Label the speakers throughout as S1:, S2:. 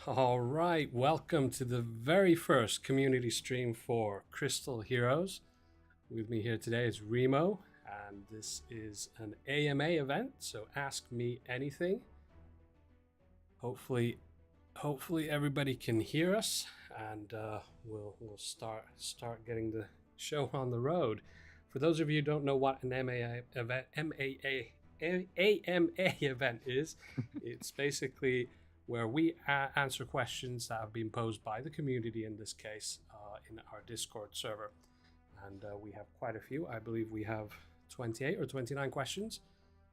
S1: All right, welcome to the very first community stream for Crystal Heroes. With me here today is Remo, and this is an AMA event, so ask me anything. Hopefully everybody can hear us, and we'll start getting the show on the road. For those of you who don't know what an AMA event is, it's basically where we answer questions that have been posed by the community, in this case, in our Discord server. And we have quite a few. I believe we have 28 or 29 questions.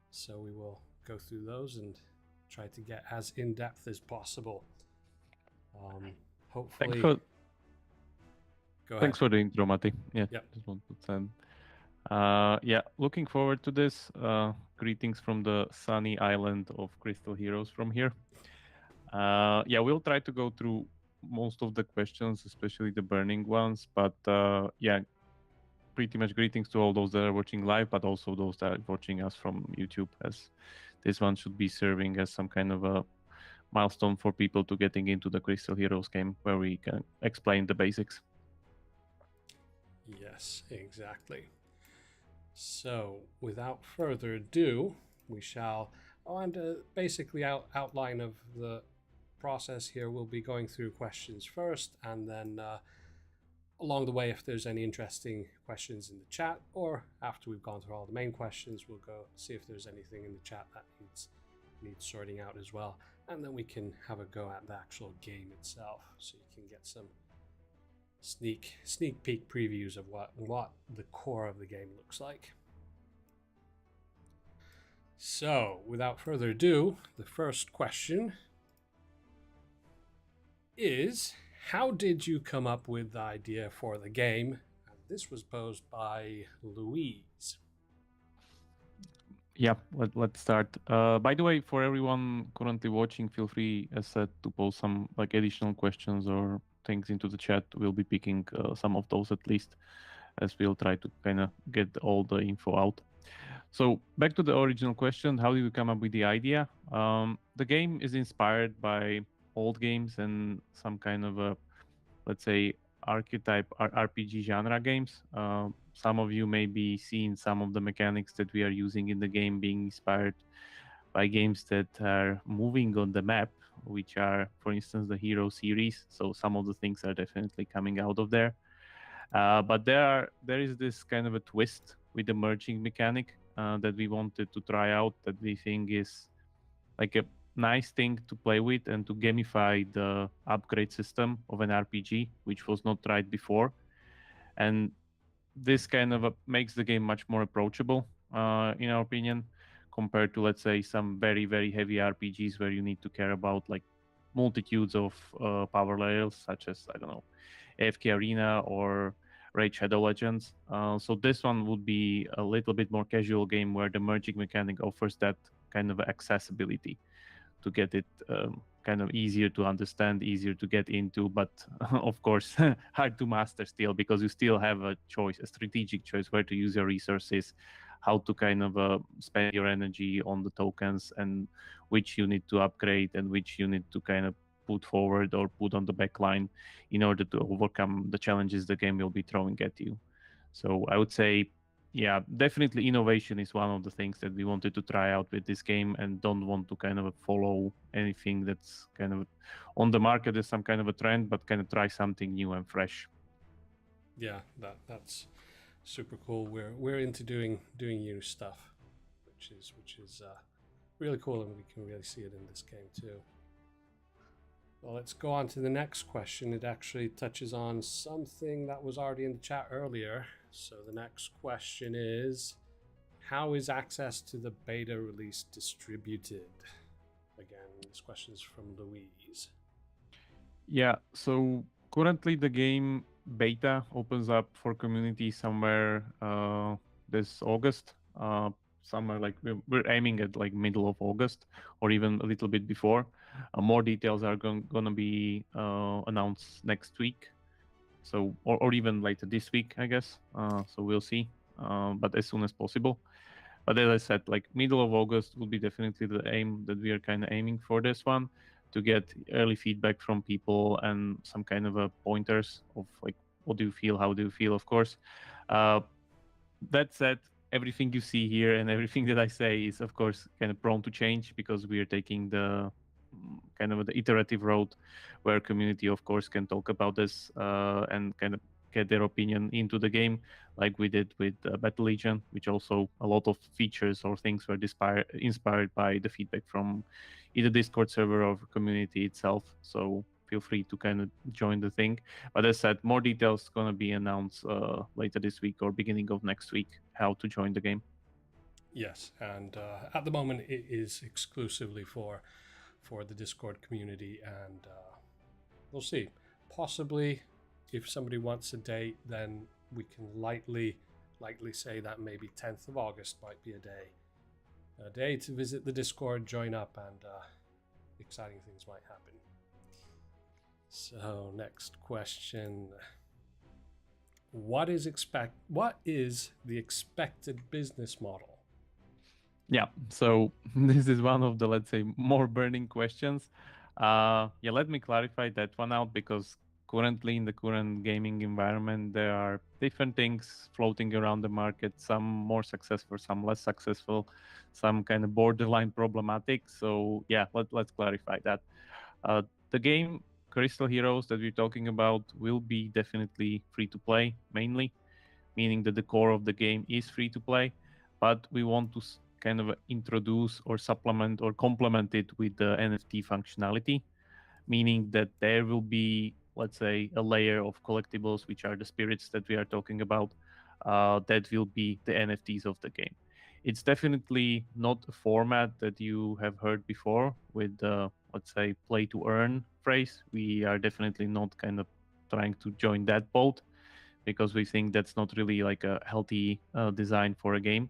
S1: So we will go through those and try to get as in-depth as possible. Hopefully... Go ahead.
S2: Thanks for the intro, Matti.
S1: Yep.
S2: Just want to send. Looking forward to this. Greetings from the sunny island of Crystal Heroes from here. We'll try to go through most of the questions, especially the burning ones. But pretty much greetings to all those that are watching live, but also those that are watching us from YouTube, as this one should be serving as some kind of a milestone for people to getting into the Crystal Heroes game, where we can explain the basics.
S1: Yes, exactly. So, without further ado, we shall basically outline of the process here. We'll be going through questions first, and then along the way, if there's any interesting questions in the chat, or after we've gone through all the main questions, we'll go see if there's anything in the chat that needs sorting out as well, and then we can have a go at the actual game itself, so you can get some sneak peek previews of what the core of the game looks like. So, without further ado, the first question is, how did you come up with the idea for the game? And this was posed by Louise.
S2: Yeah, let's start. By the way, for everyone currently watching, feel free, as said, to post some additional questions or things into the chat. We'll be picking some of those at least, as we'll try to kind of get all the info out. So back to the original question, how did we come up with the idea? The game is inspired by old games and some kind of a, let's say, archetype RPG genre games. Some of you may be seeing some of the mechanics that we are using in the game being inspired by games that are moving on the map, which are, for instance, the Hero series. So some of the things are definitely coming out of there. But there is this kind of a twist with the merging mechanic that we wanted to try out, that we think is like a nice thing to play with and to gamify the upgrade system of an RPG, which was not tried before. And this kind of makes the game much more approachable, in our opinion, compared to, let's say, some very, very heavy RPGs where you need to care about like multitudes of power layers, such as, I don't know, AFK Arena or Raid Shadow Legends. So this one would be a little bit more casual game where the merging mechanic offers that kind of accessibility to get it kind of easier to understand, easier to get into, but of course hard to master still, because you still have a choice, a strategic choice, where to use your resources, how to kind of spend your energy on the tokens, and which you need to upgrade and which you need to kind of put forward or put on the back line in order to overcome the challenges the game will be throwing at you. So I would say, yeah, definitely innovation is one of the things that we wanted to try out with this game, and don't want to kind of follow anything that's kind of on the market as some kind of a trend, but kind of try something new and fresh.
S1: Yeah, that's super cool. We're into doing new stuff, which is really cool, and we can really see it in this game too. Well, let's go on to the next question. It actually touches on something that was already in the chat earlier. So the next question is, how is access to the beta release distributed? Again, this question is from Louise.
S2: Yeah, so currently the game beta opens up for community somewhere this August. Somewhere like we're aiming at like middle of August, or even a little bit before. More details are gonna be announced next week, so or even later this week, I guess. So we'll see, but as soon as possible. But as I said, like middle of August will be definitely the aim that we are kind of aiming for this one. to get early feedback from people and some kind of a pointers of like, what do you feel, how do you feel, of course. That said, everything you see here and everything that I say is, of course, kind of prone to change because we are taking the kind of the iterative road where community, of course, can talk about this and kind of get their opinion into the game, like we did with Battle Legion, which also a lot of features or things were inspired by the feedback from either Discord server or community itself. So feel free to kind of join the thing. But as said, more details gonna be announced later this week or beginning of next week how to join the game.
S1: Yes, and at the moment it is exclusively for the Discord community, and we'll see. Possibly, if somebody wants a date, then we can lightly say that maybe 10th of August might be a day to visit the Discord, join up, and exciting things might happen. So next question. What is the expected business model?
S2: Yeah, so this is one of the, let's say, more burning questions. Yeah, let me clarify that one out because currently in the current gaming environment, there are different things floating around the market, some more successful, some less successful, some kind of borderline problematic. So yeah, let's clarify that. The game Crystal Heroes that we're talking about will be definitely free to play, mainly, meaning that the core of the game is free to play, but we want to kind of introduce or supplement or complement it with the NFT functionality, meaning that there will be, let's say, a layer of collectibles, which are the spirits that we are talking about, that will be the NFTs of the game. It's definitely not a format that you have heard before with the, let's say, play to earn phrase. We are definitely not kind of trying to join that boat because we think that's not really like a healthy design for a game.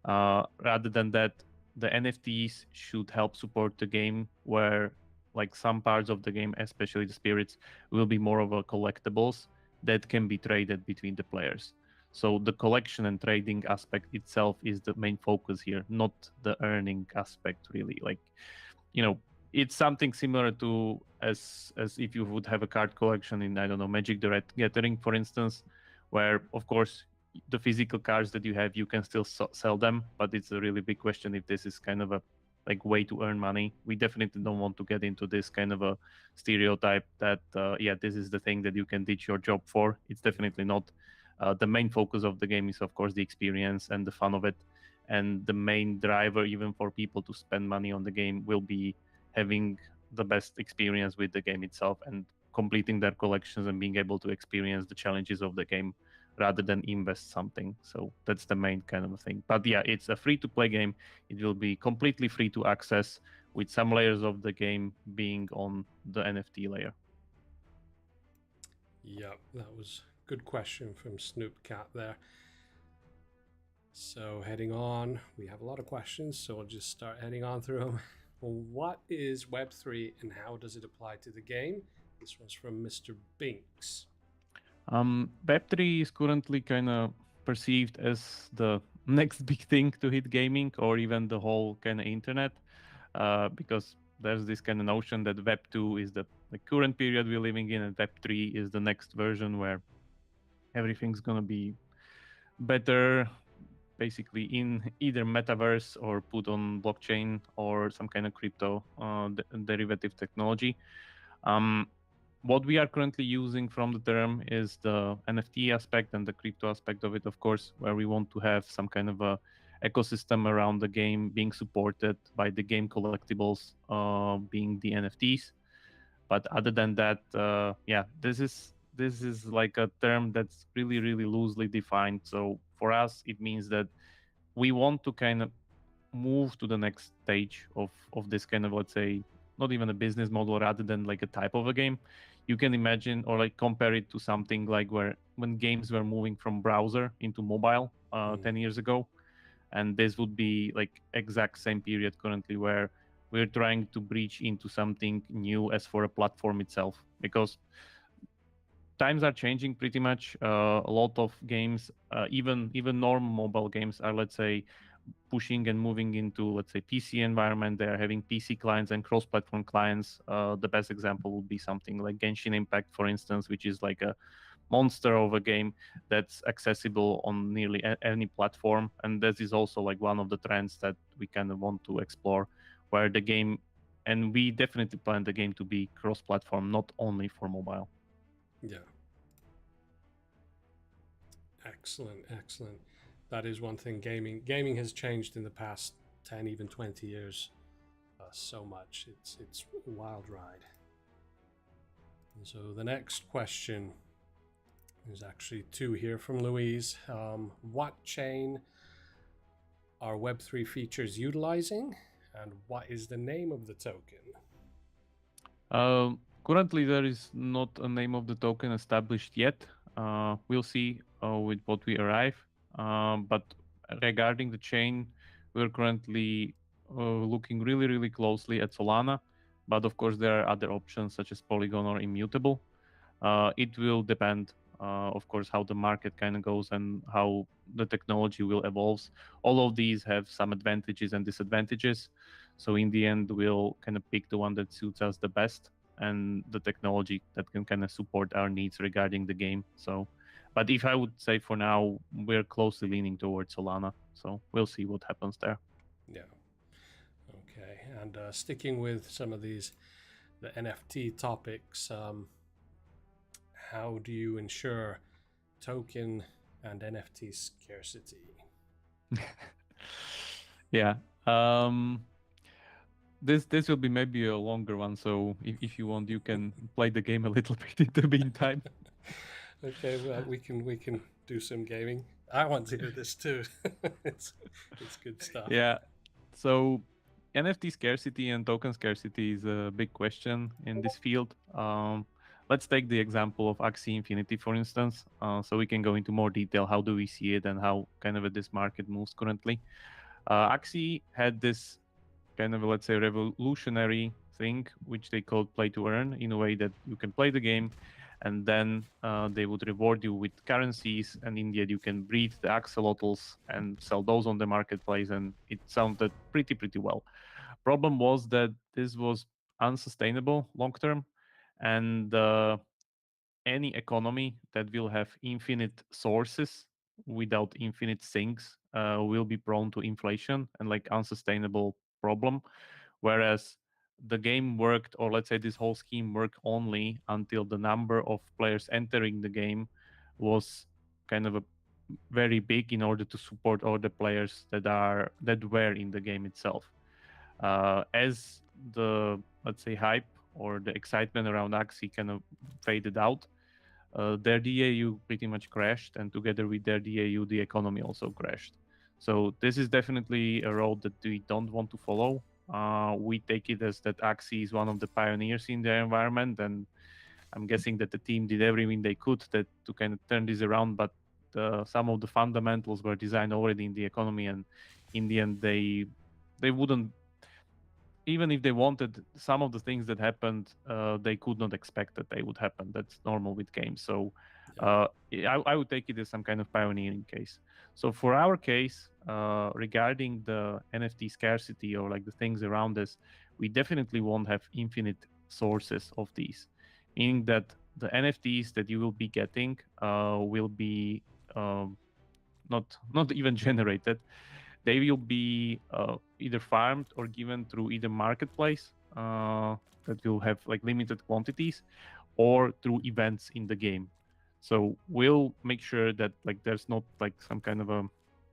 S2: Rather than that, the NFTs should help support the game where like some parts of the game, especially the spirits, will be more of a collectibles that can be traded between the players. So the collection and trading aspect itself is the main focus here, not the earning aspect really. Like, you know, it's something similar to as if you would have a card collection in, I don't know, Magic the Gathering, for instance, where of course the physical cards that you have, you can still sell them, but it's a really big question if this is kind of a like way to earn money. We definitely don't want to get into this kind of a stereotype that yeah, this is the thing that you can ditch your job for. It's definitely not. The main focus of the game is of course the experience and the fun of it, and the main driver even for people to spend money on the game will be having the best experience with the game itself and completing their collections and being able to experience the challenges of the game rather than invest something. So that's the main kind of a thing. But yeah, it's a free-to-play game. It will be completely free to access with some layers of the game being on the NFT layer.
S1: Yeah, that was a good question from Snoop Cat there. So heading on, we have a lot of questions, so we'll just start heading on through them. Well, what is Web3 and how does it apply to the game? This one's from Mr. Binks.
S2: Web3 is currently kind of perceived as the next big thing to hit gaming or even the whole kind of internet, because there's this kind of notion that Web 2 is the current period we're living in, and Web 3 is the next version where everything's gonna be better, basically in either metaverse or put on blockchain or some kind of crypto derivative technology. What we are currently using from the term is the NFT aspect and the crypto aspect of it, of course, where we want to have some kind of a ecosystem around the game being supported by the game collectibles being the NFTs. But other than that, yeah, this is like a term that's really, really loosely defined. So for us, it means that we want to kind of move to the next stage of this kind of, let's say, not even a business model rather than like a type of a game. You can imagine or like compare it to something like when games were moving from browser into mobile 10 years ago, and this would be like exact same period currently where we're trying to breach into something new as for a platform itself, because times are changing pretty much. A lot of games, even normal mobile games, are, let's say, pushing and moving into, let's say, PC environment. They are having PC clients and cross-platform clients. The best example would be something like Genshin Impact, for instance, which is like a monster of a game that's accessible on nearly any platform. And this is also like one of the trends that we kind of want to explore, where the game, and we definitely plan the game to be cross-platform, not only for mobile.
S1: Yeah. Excellent, excellent. That is one thing. Gaming has changed in the past 10, even 20 years, so much. It's a wild ride. And so the next question is actually two here from Louise. What chain are Web3 features utilizing, and what is the name of the token?
S2: Currently, there is not a name of the token established yet. We'll see with what we arrive. But regarding the chain, we're currently looking really, really closely at Solana. But of course, there are other options such as Polygon or Immutable. It will depend, of course, how the market kind of goes and how the technology will evolve. All of these have some advantages and disadvantages. So in the end, we'll kind of pick the one that suits us the best and the technology that can kind of support our needs regarding the game. So, but if I would say for now, we're closely leaning towards Solana. So we'll see what happens there.
S1: Yeah. Okay. And sticking with some of the NFT topics, how do you ensure token and NFT scarcity?
S2: Yeah. This will be maybe a longer one, so if you want, you can play the game a little bit in the meantime.
S1: Okay, well, we can do some gaming. I want to hear this too. it's good stuff.
S2: Yeah. So NFT scarcity and token scarcity is a big question in this field. Let's take the example of Axie Infinity, for instance, so we can go into more detail. How do we see it and how kind of this market moves currently? Axie had this kind of, let's say, revolutionary thing, which they called play to earn, in a way that you can play the game and then they would reward you with currencies, and in the end you can breed the axolotls and sell those on the marketplace, and it sounded pretty well. Problem was that this was unsustainable long term, and any economy that will have infinite sources without infinite sinks will be prone to inflation and like unsustainable problem. Whereas the game worked, or let's say this whole scheme worked only until the number of players entering the game was kind of a very big in order to support all the players that were in the game itself. As the, let's say, hype or the excitement around Axie kind of faded out, their DAU pretty much crashed, and together with their DAU, the economy also crashed. So this is definitely a road that we don't want to follow. We take it as that Axie is one of the pioneers in their environment, and I'm guessing that the team did everything they could to kind of turn this around. But some of the fundamentals were designed already in the economy, and in the end, they wouldn't, even if they wanted, some of the things that happened, they could not expect that they would happen. That's normal with games. So I would take it as some kind of pioneering case. So for our case, regarding the NFT scarcity or like the things around us, we definitely won't have infinite sources of these, meaning that the NFTs that you will be getting will be not even generated. They will be either farmed or given through either marketplace that will have like limited quantities, or through events in the game. So we'll make sure that like there's not like some kind of a,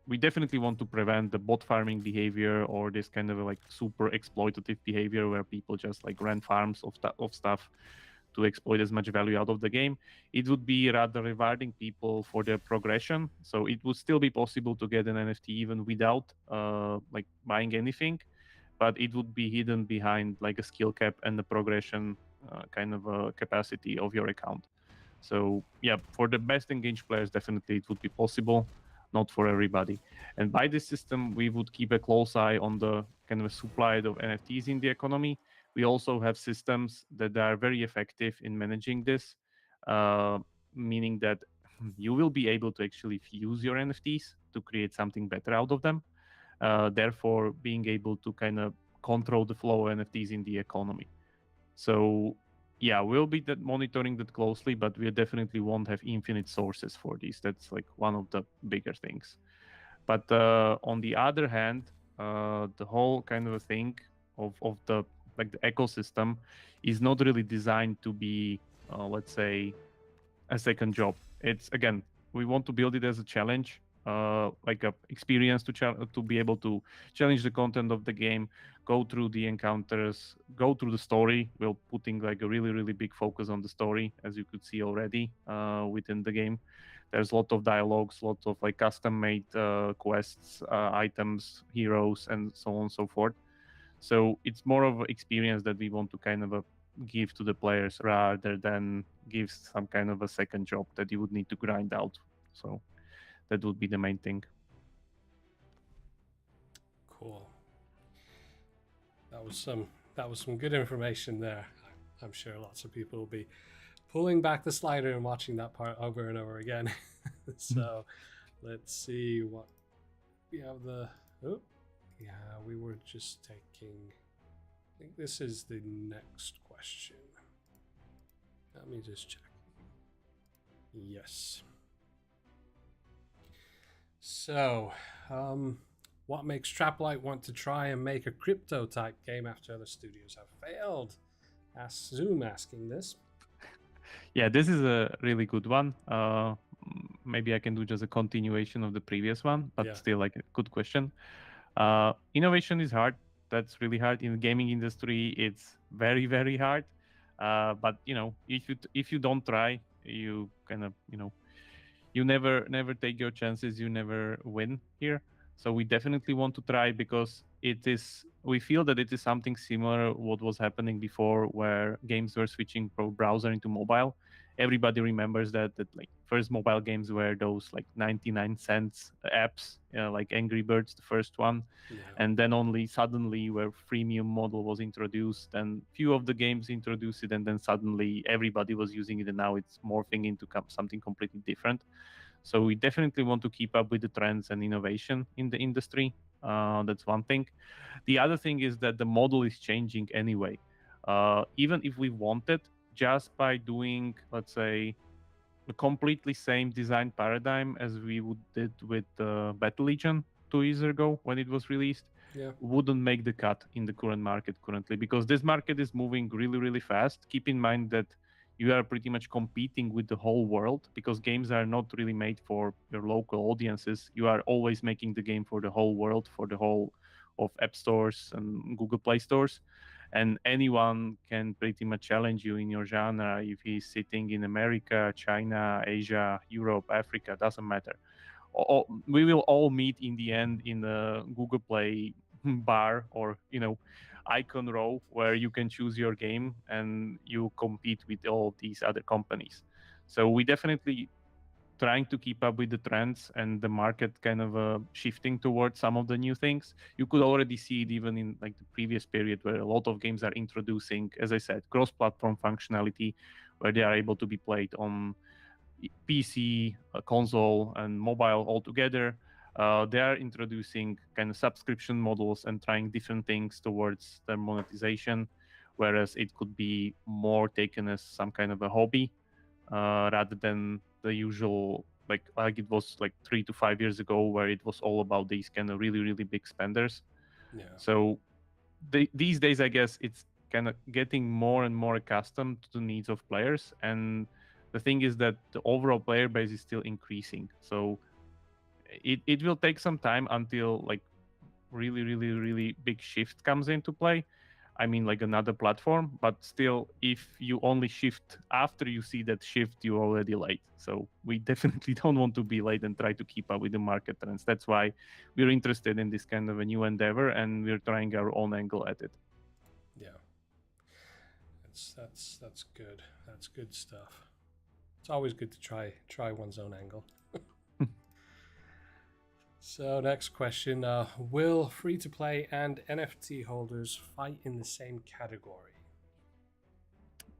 S2: we definitely want to prevent the bot farming behavior or this kind of like super exploitative behavior where people just like run farms of stuff to exploit as much value out of the game. It would be rather rewarding people for their progression. So it would still be possible to get an NFT even without like buying anything, but it would be hidden behind like a skill cap and the progression kind of a capacity of your account. So yeah, for the best engaged players, definitely it would be possible, not for everybody. And by this system, we would keep a close eye on the kind of supply of NFTs in the economy. We also have systems that are very effective in managing this, meaning that you will be able to actually fuse your NFTs to create something better out of them. therefore being able to kind of control the flow of NFTs in the economy. So yeah, we'll be monitoring that closely, but we definitely won't have infinite sources for these. That's like one of the bigger things. But on the other hand, the whole kind of a thing of the like the ecosystem is not really designed to be, let's say, a second job. It's again, we want to build it as a challenge, like a experience to be able to challenge the content of the game, go through the encounters, go through the story. We're putting like a really big focus on the story, as you could see already within the game. There's a lot of dialogues, lots of like custom made quests, items, heroes, and so on and so forth. So it's more of an experience that we want to kind of give to the players rather than give some kind of a second job that you would need to grind out. So that would be the main thing.
S1: Cool. That was some good information there. I'm sure lots of people will be pulling back the slider and watching that part over and over again. So let's see what we have. We were just taking, I think this is the next question. Let me just check. Yes. So, what makes Traplight want to try and make a crypto type game after other studios have failed? Ask Zoom asking this.
S2: Yeah, this is a really good one. Maybe I can do just a continuation of the previous one, but still like a good question. Innovation is hard. That's really hard in the gaming industry. It's very hard. But if you don't try, you kind of you never take your chances. You never win here. So we definitely want to try because we feel that it is something similar what was happening before, where games were switching from browser into mobile. Everybody remembers that like first mobile games were those like 99 cents apps, like Angry Birds, the first one, and then only suddenly where freemium model was introduced, and few of the games introduced it, and then suddenly everybody was using it, and now it's morphing into something completely different. So we definitely want to keep up with the trends and innovation in the industry. That's one thing. The other thing is that the model is changing anyway. Even if we wanted, just by doing, let's say, a completely same design paradigm as we did with Battle Legion 2 years ago when it was released, wouldn't make the cut in the current market currently, because this market is moving really fast. Keep in mind that you are pretty much competing with the whole world, because games are not really made for your local audiences. You are always making the game for the whole world, for the whole of app stores and Google Play stores. And anyone can pretty much challenge you in your genre if he's sitting in America, China, Asia, Europe, Africa, doesn't matter. We will all meet in the end in the Google Play bar or icon row where you can choose your game and you compete with all of these other companies. So we definitely trying to keep up with the trends and the market kind of shifting towards some of the new things. You could already see it even in like the previous period where a lot of games are introducing, as I said, cross-platform functionality, where they are able to be played on PC, console, and mobile all together. They are introducing kind of subscription models and trying different things towards their monetization, whereas it could be more taken as some kind of a hobby rather than the usual like it was like 3 to 5 years ago, where it was all about these kind of really big spenders. So these days, I guess it's kind of getting more and more accustomed to the needs of players, and the thing is that the overall player base is still increasing. So it will take some time until like really big shift comes into play. I mean, like another platform, but still, if you only shift after you see that shift, you're already late. So we definitely don't want to be late and try to keep up with the market trends. That's why we're interested in this kind of a new endeavor, and we're trying our own angle at it.
S1: Yeah, that's good. That's good stuff. It's always good to try one's own angle. So next question, will free-to-play and NFT holders fight in the same category?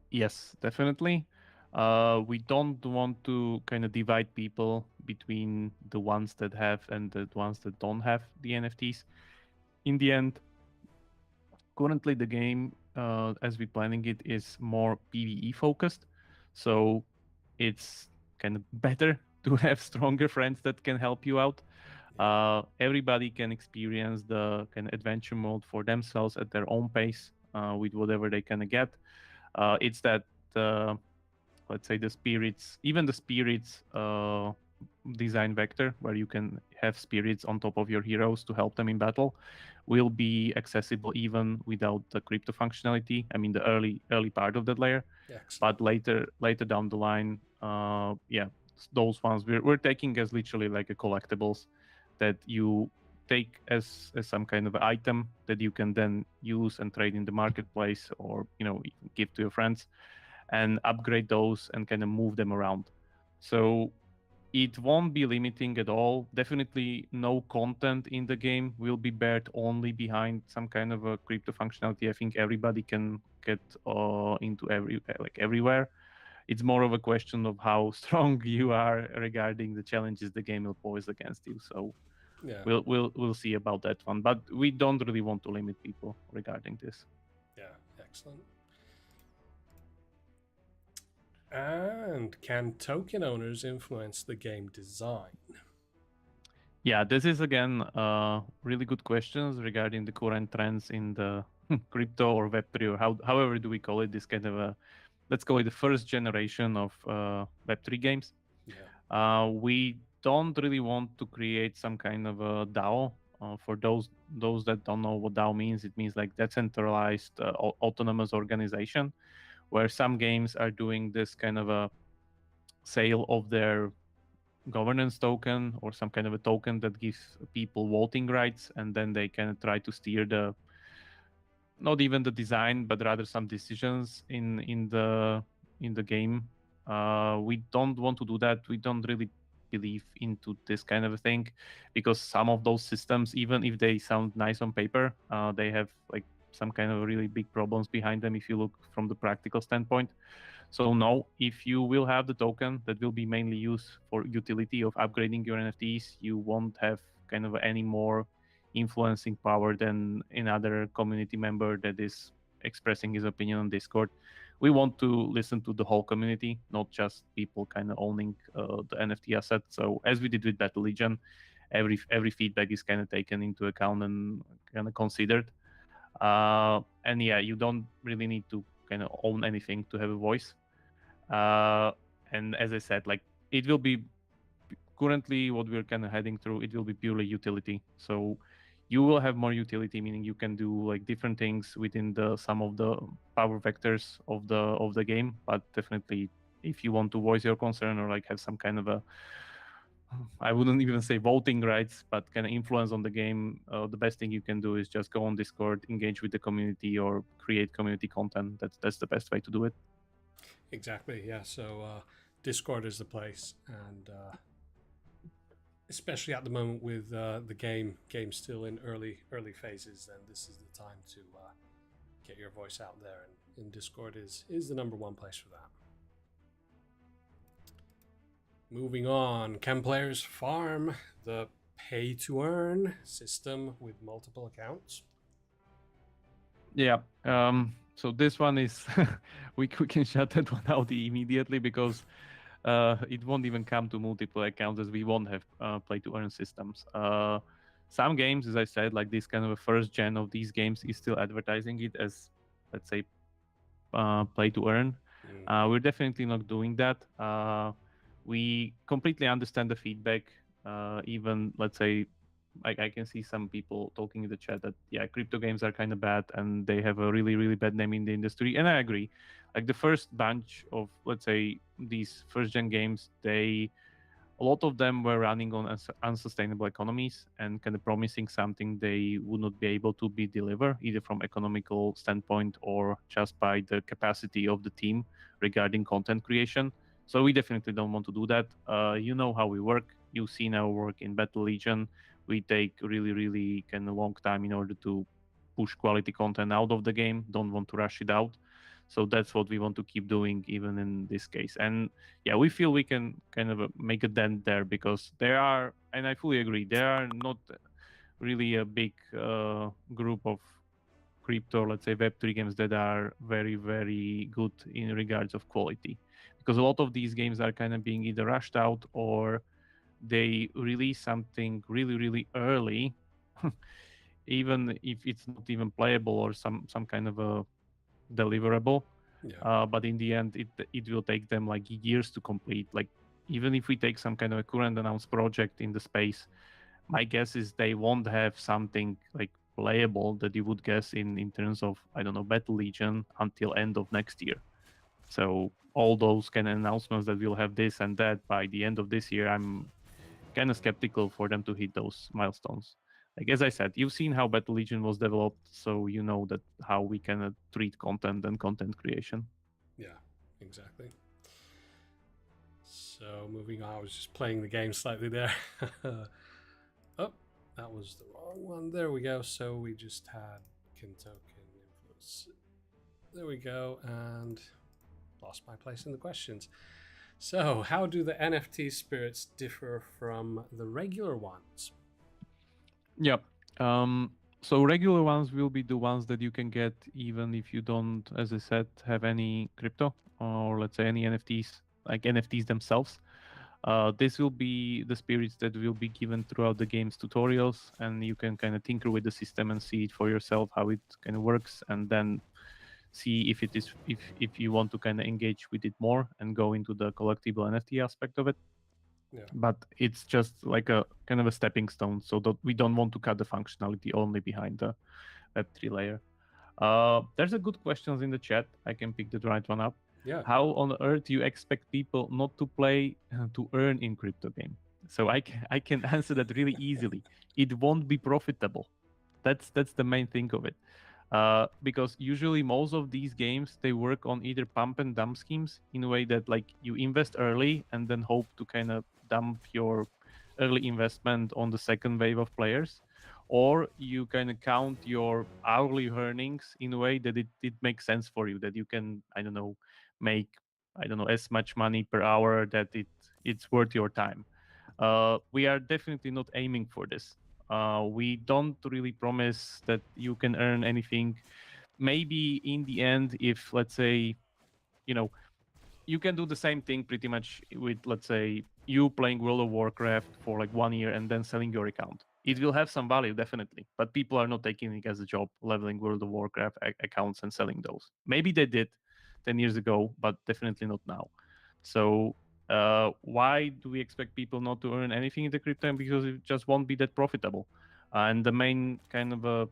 S2: Yes, definitely. We don't want to kind of divide people between the ones that have and the ones that don't have the NFTs. In the end, currently the game, as we're planning it, is more PvE focused. So it's kind of better to have stronger friends that can help you out. Everybody can experience the kind of adventure mode for themselves at their own pace with whatever they can get. It's that, let's say, the spirits, even the spirits design vector, where you can have spirits on top of your heroes to help them in battle, will be accessible even without the crypto functionality. I mean, the early part of that layer.
S1: Excellent.
S2: But later down the line, yeah, those ones we're taking as literally like a collectibles that you take as some kind of item that you can then use and trade in the marketplace, or give to your friends and upgrade those and kind of move them around. So it won't be limiting at all. Definitely no content in the game will be buried only behind some kind of a crypto functionality. I think everybody can get into everywhere. It's more of a question of how strong you are regarding the challenges the game will pose against you. So
S1: Yeah.
S2: we'll see about that one. But we don't really want to limit people regarding this.
S1: Yeah. Excellent. And can token owners influence the game design?
S2: Yeah, this is again really good questions regarding the current trends in the crypto or Web3, or however do we call it, this kind of a, let's call it the first generation of Web3 games.
S1: Yeah.
S2: We don't really want to create some kind of a DAO. For those that don't know what DAO means, it means like decentralized autonomous organization, where some games are doing this kind of a sale of their governance token or some kind of a token that gives people voting rights, and then they can try to steer the, not even the design, but rather some decisions in the game. We don't want to do that. We don't really believe into this kind of a thing, because some of those systems, even if they sound nice on paper, they have like some kind of really big problems behind them if you look from the practical standpoint. So no, if you will have the token that will be mainly used for utility of upgrading your NFTs, you won't have kind of any more influencing power than another community member that is expressing his opinion on Discord. We want to listen to the whole community, not just people kind of owning the NFT asset. So as we did with Battle Legion, every feedback is kind of taken into account and kind of considered. And yeah, you don't really need to kind of own anything to have a voice. And as I said, like, it will be currently what we're kind of heading through, it will be purely utility. So you will have more utility, meaning you can do like different things within the some of the power vectors of the game. But definitely, if you want to voice your concern or like have some kind of a, I wouldn't even say voting rights, but kind of influence on the game, the best thing you can do is just go on Discord, engage with the community, or create community content. That's the best way to do it.
S1: Exactly. Yeah. So Discord is the place, and especially at the moment with the game still in early phases, then this is the time to get your voice out there, and Discord is the number one place for that. Moving on, can players farm the pay to earn system with multiple accounts?
S2: Yeah. So this one is we can shut that one out immediately, because it won't even come to multiple accounts, as we won't have play to earn systems. Some games, as I said, like this kind of a first gen of these games, is still advertising it as, let's say, play to earn. We're definitely not doing that. We completely understand the feedback. Even, let's say, I can see some people talking in the chat that, yeah, crypto games are kind of bad and they have a really, really bad name in the industry. And I agree. Like the first bunch of, let's say, these first gen games, a lot of them were running on unsustainable economies and kind of promising something they would not be able to be deliver, either from economical standpoint or just by the capacity of the team regarding content creation. So we definitely don't want to do that. You know how we work. You've seen our work in Battle Legion. We take really, really kind of long time in order to push quality content out of the game. Don't want to rush it out. So that's what we want to keep doing even in this case. And yeah, we feel we can kind of make a dent there, because there are, and I fully agree, there are not really a big group of crypto, let's say Web3 games that are very, very good in regards of quality, because a lot of these games are kind of being either rushed out or they release something really, really early, even if it's not even playable or some kind of a deliverable.
S1: Yeah.
S2: But in the end, it will take them like years to complete. Like, even if we take some kind of a current announced project in the space, my guess is they won't have something like playable that you would guess in terms of, I don't know, Battle Legion until end of next year. So all those kind of announcements that we'll have this and that by the end of this year, I'm kind of skeptical for them to hit those milestones. Like, as I said, you've seen how Battle Legion was developed, so you know that how we can treat content and content creation.
S1: Yeah, exactly. So moving on, I was just playing the game slightly there. Oh, that was the wrong one. There we go. So we just had Kentoken influence. There we go, and lost my place in the questions. So, how do the NFT spirits differ from the regular ones?
S2: Yeah. So regular ones will be the ones that you can get even if you don't, as I said, have any crypto or let's say any NFTs, like NFTs themselves. This will be the spirits that will be given throughout the game's tutorials, and you can kind of tinker with the system and see it for yourself how it kind of works, and then see if it is if you want to kind of engage with it more and go into the collectible NFT aspect of it.
S1: Yeah.
S2: But it's just like a kind of a stepping stone, so that we don't want to cut the functionality only behind the Web3 layer. There's a good questions in the chat. I can pick the right one up.
S1: Yeah.
S2: How on earth you expect people not to play to earn in crypto game? So I can answer that really easily. It won't be profitable. That's the main thing of it. Because usually most of these games, they work on either pump and dump schemes in a way that like you invest early and then hope to kind of dump your early investment on the second wave of players, or you kind of count your hourly earnings in a way that it makes sense for you, that you can, I don't know, make, I don't know, as much money per hour that it's worth your time. We are definitely not aiming for this. We don't really promise that you can earn anything. Maybe in the end, if let's say, you know, you can do the same thing pretty much with, let's say, you playing World of Warcraft for like 1 year and then selling your account. It will have some value, definitely, but people are not taking it as a job, leveling World of Warcraft accounts and selling those. Maybe they did 10 years ago, but definitely not now. So why do we expect people not to earn anything in the crypto? Because it just won't be that profitable. And the main kind of a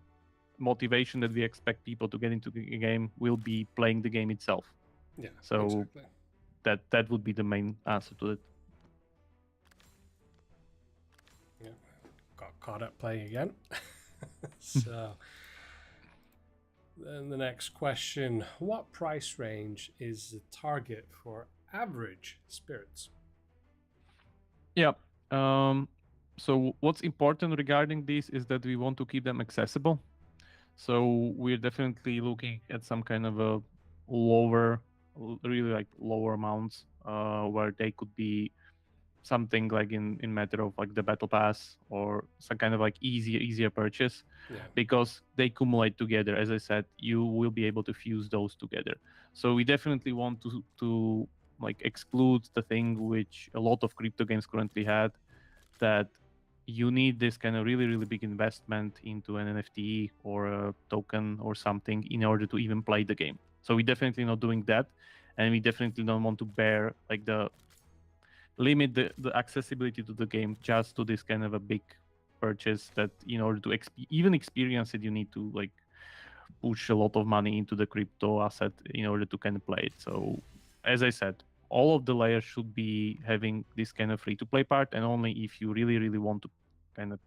S2: motivation that we expect people to get into the game will be playing the game itself.
S1: Yeah.
S2: So
S1: exactly.
S2: that would be the main answer to it.
S1: Yeah. Got caught up playing again. So then the next question: what price range is the target for average spirits?
S2: Yeah. So what's important regarding this is that we want to keep them accessible. So we're definitely looking at some kind of a lower, really like lower amounts, where they could be something like in matter of like the battle pass or some kind of like easier purchase.
S1: Yeah.
S2: Because they accumulate together. As I said, you will be able to fuse those together. So we definitely want to like exclude the thing which a lot of crypto games currently had, that you need this kind of really big investment into an NFT or a token or something in order to even play the game. So we definitely not doing that, and we definitely don't want to bear like the limit the accessibility to the game just to this kind of a big purchase, that in order to even experience it, you need to like push a lot of money into the crypto asset in order to kind of play it. So as I said, all of the layers should be having this kind of free to play part, and only if you really want to kind of,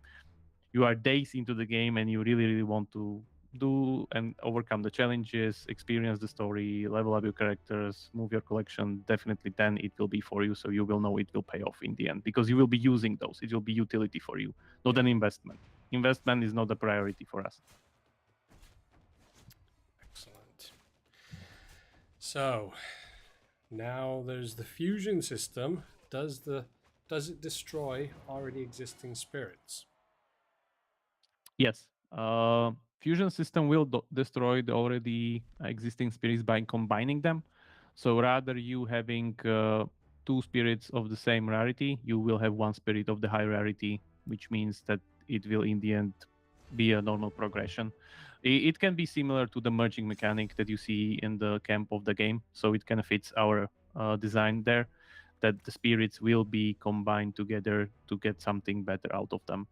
S2: you are days into the game and you really want to do and overcome the challenges, experience the story, level up your characters, move your collection, definitely then it will be for you. So you will know it will pay off in the end, because you will be using those. It will be utility for you, not an investment. Investment is not a priority for us.
S1: Excellent. So now there's the fusion system. Does it destroy already existing spirits?
S2: Yes. Fusion system will destroy the already existing spirits by combining them. So rather you having two spirits of the same rarity, you will have one spirit of the high rarity, which means that it will in the end be a normal progression. It can be similar to the merging mechanic that you see in the camp of the game. So it kind of fits our design there, that the spirits will be combined together to get something better out of them.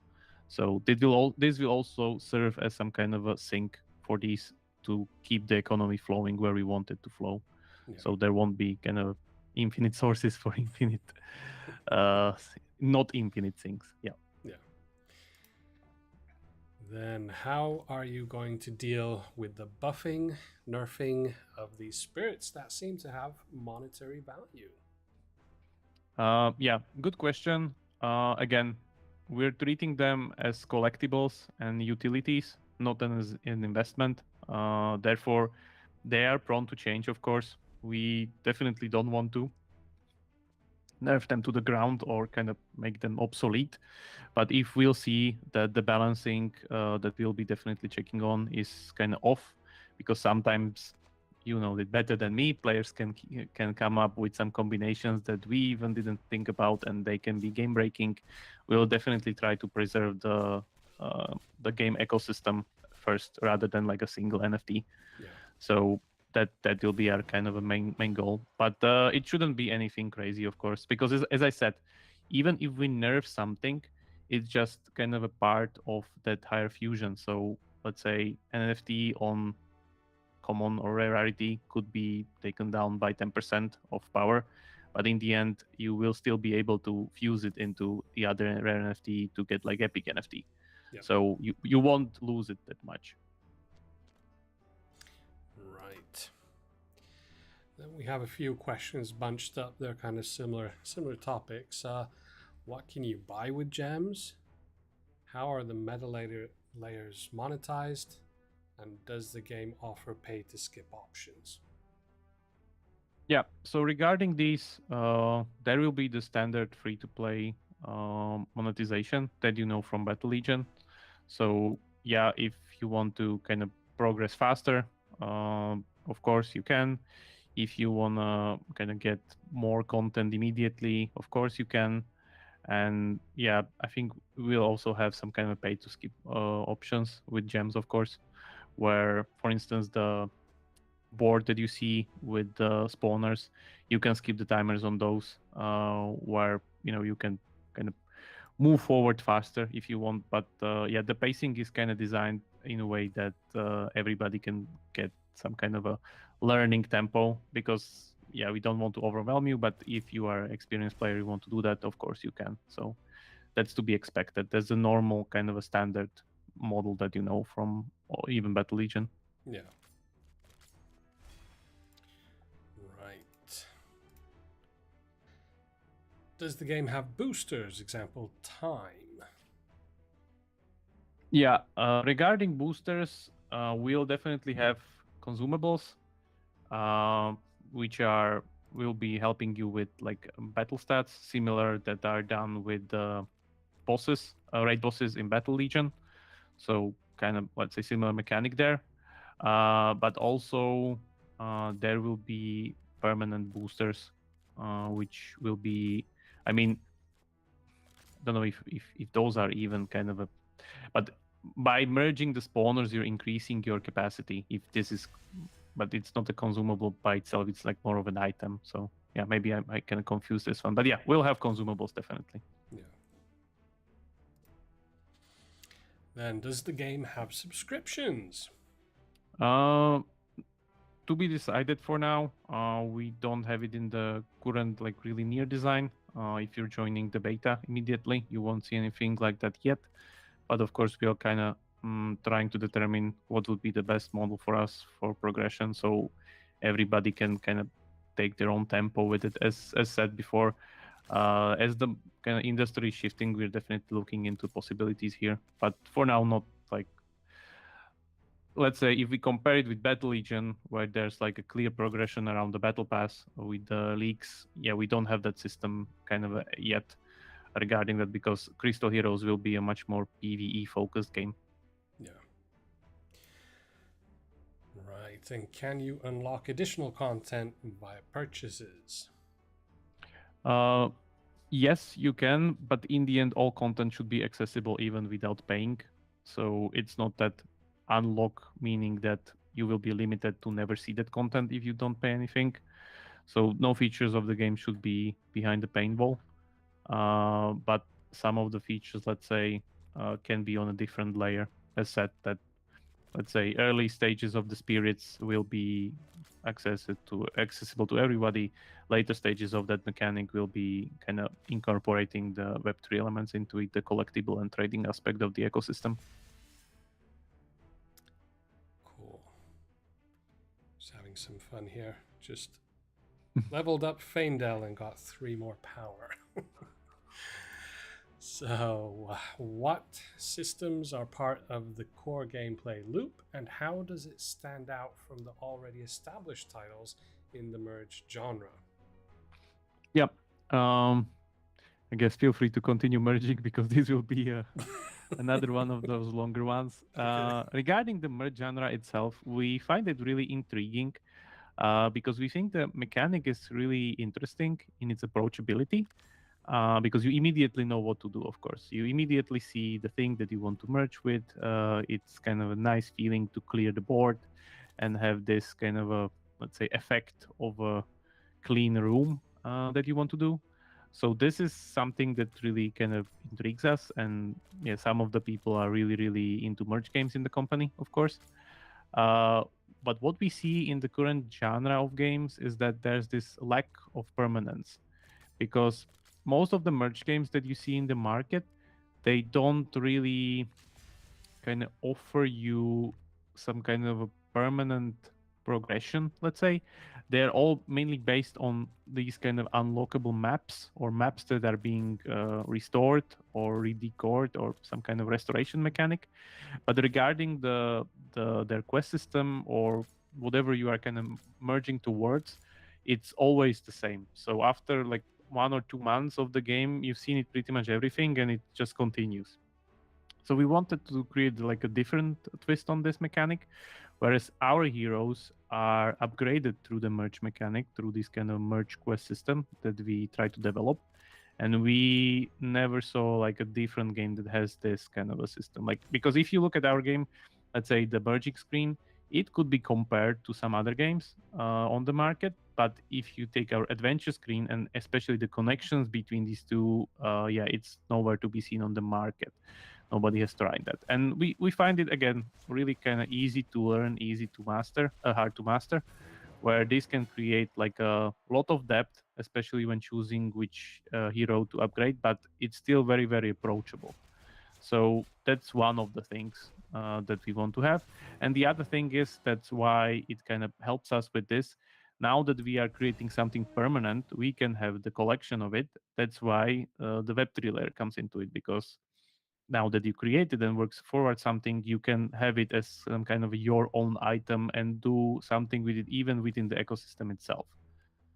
S2: So this will also serve as some kind of a sink for these to keep the economy flowing where we want it to flow.
S1: Yeah.
S2: So there won't be kind of infinite sources for infinite, not infinite things. Yeah.
S1: Yeah. Then how are you going to deal with the buffing, nerfing of these spirits that seem to have monetary value?
S2: Yeah, good question. Again, we're treating them as collectibles and utilities, not as an investment. Therefore, they are prone to change, of course. We definitely don't want to nerf them to the ground or kind of make them obsolete. But if we'll see that the balancing that we'll be definitely checking on is kind of off, because sometimes you know it better than me, players can come up with some combinations that we even didn't think about, and they can be game breaking. We'll definitely try to preserve the game ecosystem first, rather than like a single NFT.
S1: Yeah.
S2: So that will be our kind of a main goal. But it shouldn't be anything crazy, of course, because as I said, even if we nerf something, it's just kind of a part of that higher fusion. So let's say an NFT on common or rare rarity could be taken down by 10% of power, but in the end you will still be able to fuse it into the other rare NFT to get like epic NFT.
S1: Yeah.
S2: So you won't lose it that much.
S1: Right. Then we have a few questions bunched up. They're kind of similar topics. What can you buy with gems? How are the meta layers monetized? And does the game offer pay to skip options?
S2: Yeah, so regarding these, there will be the standard free to play monetization that you know from Battle Legion. So, yeah, if you want to kind of progress faster, of course you can. If you want to kind of get more content immediately, of course you can. And yeah, I think we'll also have some kind of pay to skip options with gems, of course, where, for instance, the board that you see with the spawners, you can skip the timers on those, where you can kind of move forward faster if you want. But yeah, the pacing is kind of designed in a way that everybody can get some kind of a learning tempo, because yeah, we don't want to overwhelm you, but if you are an experienced player, you want to do that, of course you can. So that's to be expected. That's a normal kind of a standard model that you know from even Battle Legion.
S1: Yeah. Right. Does the game have boosters? Example, time.
S2: Yeah, regarding boosters, we'll definitely have consumables, which will be helping you with like battle stats similar that are done with the bosses, raid bosses in Battle Legion. So kind of, let's say, similar mechanic there. But also there will be permanent boosters, which will be, I mean, don't know if those are even kind of a, but by merging the spawners, you're increasing your capacity. If this is, but it's not a consumable by itself. It's like more of an item. So yeah, maybe I can confuse this one. But yeah, we'll have consumables definitely.
S1: Yeah. Then does the game have subscriptions?
S2: To be decided for now. We don't have it in the current like really near design. If you're joining the beta immediately, you won't see anything like that yet. But of course, we are kind of trying to determine what would be the best model for us for progression, so everybody can kind of take their own tempo with it. As said before, as the kind of industry is shifting, we're definitely looking into possibilities here. But for now, not like let's say if we compare it with Battle Legion, where there's like a clear progression around the battle pass with the leagues, yeah, we don't have that system kind of yet regarding that, because Crystal Heroes will be a much more PvE focused game.
S1: Yeah. Right. And can you unlock additional content via purchases?
S2: Yes, you can, but in the end, all content should be accessible even without paying. So it's not that unlock, meaning that you will be limited to never see that content if you don't pay anything. So no features of the game should be behind the paywall. But some of the features, let's say, can be on a different layer. As said, that let's say early stages of the spirits will be accessible to everybody. Later stages of that mechanic will be kind of incorporating the Web3 elements into it, the collectible and trading aspect of the ecosystem.
S1: Cool. Just having some fun here. Just leveled up Faendel and got 3 more power. So, what systems are part of the core gameplay loop, and how does it stand out from the already established titles in the merged genre?
S2: Yep. I guess feel free to continue merging, because this will be another one of those longer ones.
S1: Okay.
S2: Regarding the merge genre itself, we find it really intriguing because we think the mechanic is really interesting in its approachability. Because you immediately know what to do, of course. You immediately see the thing that you want to merge with. It's kind of a nice feeling to clear the board and have this kind of a, let's say, effect of a clean room that you want to do. So this is something that really kind of intrigues us. And yeah, some of the people are really, really into merge games in the company, of course. But what we see in the current genre of games is that there's this lack of permanence, because most of the merge games that you see in the market, they don't really kind of offer you some kind of a permanent progression, let's say. They're all mainly based on these kind of unlockable maps, or maps that are being restored or redecored, or some kind of restoration mechanic. But regarding their quest system or whatever you are kind of merging towards, it's always the same. So after like 1 or 2 months of the game, you've seen it pretty much everything, and it just continues. So we wanted to create like a different twist on this mechanic, whereas our heroes are upgraded through the merge mechanic, through this kind of merge quest system that we try to develop. And we never saw like a different game that has this kind of a system. Like, because if you look at our game, let's say the merging screen, it could be compared to some other games on the market. But if you take our adventure screen, and especially the connections between these two, yeah, it's nowhere to be seen on the market. Nobody has tried that. And we find it, again, really kind of easy to learn, easy to master, hard to master, where this can create like a lot of depth, especially when choosing which hero to upgrade, but it's still very, very approachable. So that's one of the things that we want to have. And the other thing is, that's why it kind of helps us with this. Now that we are creating something permanent, we can have the collection of it. That's why the Web3 layer comes into it, because now that you created and works forward something, you can have it as some kind of your own item and do something with it even within the ecosystem itself.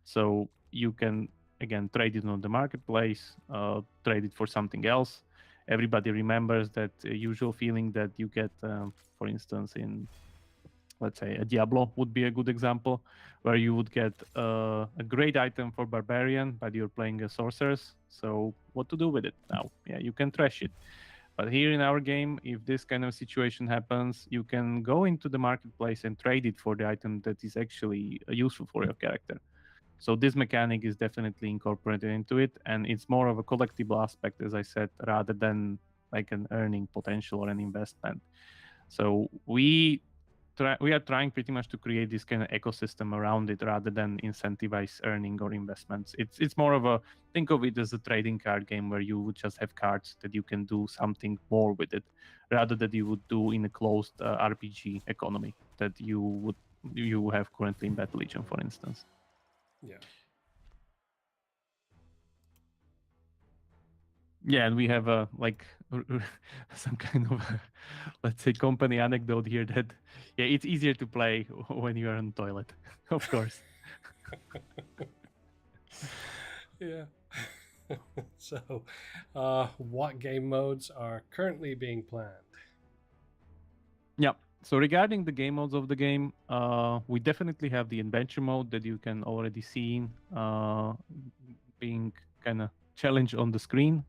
S2: So you can, again, trade it on the marketplace, trade it for something else. Everybody remembers that usual feeling that you get, for instance, in, let's say, a Diablo would be a good example, where you would get a great item for Barbarian, but you're playing a Sorceress. So what to do with it now? Yeah, you can trash it. But here in our game, if this kind of situation happens, you can go into the marketplace and trade it for the item that is actually useful for your character. So this mechanic is definitely incorporated into it, and it's more of a collectible aspect, as I said, rather than like an earning potential or an investment. So we are trying pretty much to create this kind of ecosystem around it, rather than incentivize earning or investments. It's more of a, think of it as a trading card game, where you would just have cards that you can do something more with it, rather than you would do in a closed RPG economy that you have currently in Battle Legion, for instance.
S1: Yeah.
S2: Yeah, and we have a some kind of let's say company anecdote here that yeah, it's easier to play when you are on the toilet, of course.
S1: Yeah. So, what game modes are currently being planned?
S2: Yeah. So regarding the game modes of the game, we definitely have the adventure mode that you can already see being kind of challenged on the screen